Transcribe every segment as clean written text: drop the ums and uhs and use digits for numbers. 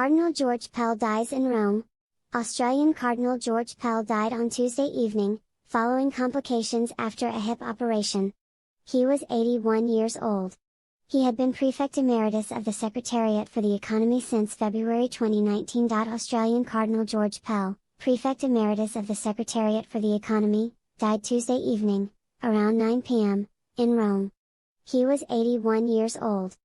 Cardinal George Pell dies in Rome. Australian Cardinal George Pell died on Tuesday evening, following complications after a hip operation. He was 81 years old. He had been Prefect Emeritus of the Secretariat for the Economy since February 2019. Australian Cardinal George Pell, Prefect Emeritus of the Secretariat for the Economy, died Tuesday evening, around 9 p.m., in Rome. He was 81 years old.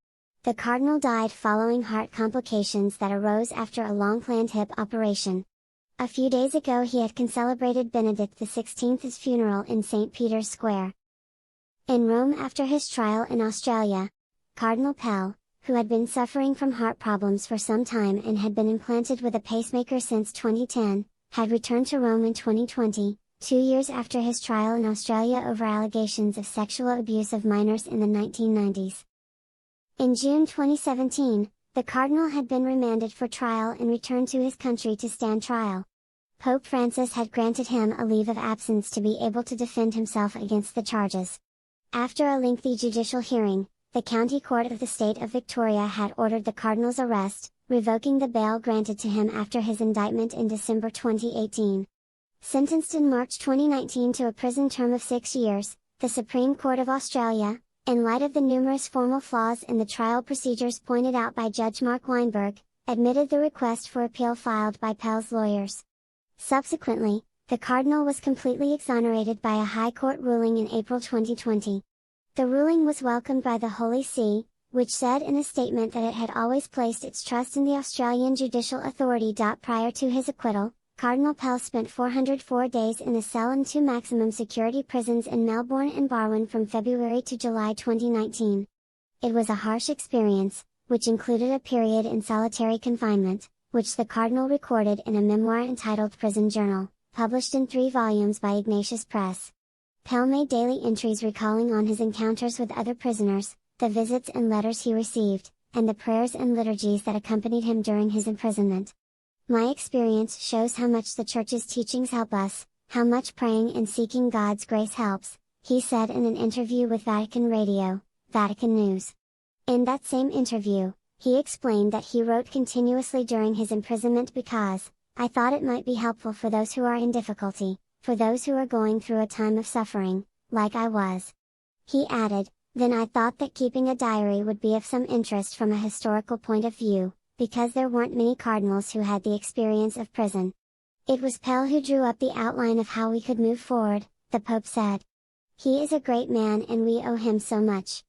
The Cardinal died following heart complications that arose after a long-planned hip operation. A few days ago he had concelebrated Benedict XVI's funeral in St. Peter's Square. In Rome after his trial in Australia, Cardinal Pell, who had been suffering from heart problems for some time and had been implanted with a pacemaker since 2010, had returned to Rome in 2020, 2 years after his trial in Australia over allegations of sexual abuse of minors in the 1990s. In June 2017, the Cardinal had been remanded for trial and returned to his country to stand trial. Pope Francis had granted him a leave of absence to be able to defend himself against the charges. After a lengthy judicial hearing, the County Court of the State of Victoria had ordered the Cardinal's arrest, revoking the bail granted to him after his indictment in December 2018. Sentenced in March 2019 to a prison term of 6 years, the Supreme Court of Australia, in light of the numerous formal flaws in the trial procedures pointed out by Judge Mark Weinberg, admitted the request for appeal filed by Pell's lawyers. Subsequently, the Cardinal was completely exonerated by a High Court ruling in April 2020. The ruling was welcomed by the Holy See, which said in a statement that it had always placed its trust in the Australian judicial authority. Prior to his acquittal, Cardinal Pell spent 404 days in a cell in 2 maximum security prisons in Melbourne and Barwon from February to July 2019. It was a harsh experience, which included a period in solitary confinement, which the Cardinal recorded in a memoir entitled Prison Journal, published in 3 volumes by Ignatius Press. Pell made daily entries recalling on his encounters with other prisoners, the visits and letters he received, and the prayers and liturgies that accompanied him during his imprisonment. My experience shows how much the Church's teachings help us, how much praying and seeking God's grace helps, he said in an interview with Vatican Radio, Vatican News. In that same interview, he explained that he wrote continuously during his imprisonment because, I thought it might be helpful for those who are in difficulty, for those who are going through a time of suffering, like I was. He added, then I thought that keeping a diary would be of some interest from a historical point of view, because there weren't many cardinals who had the experience of prison. It was Pell who drew up the outline of how we could move forward, the Pope said. He is a great man and we owe him so much.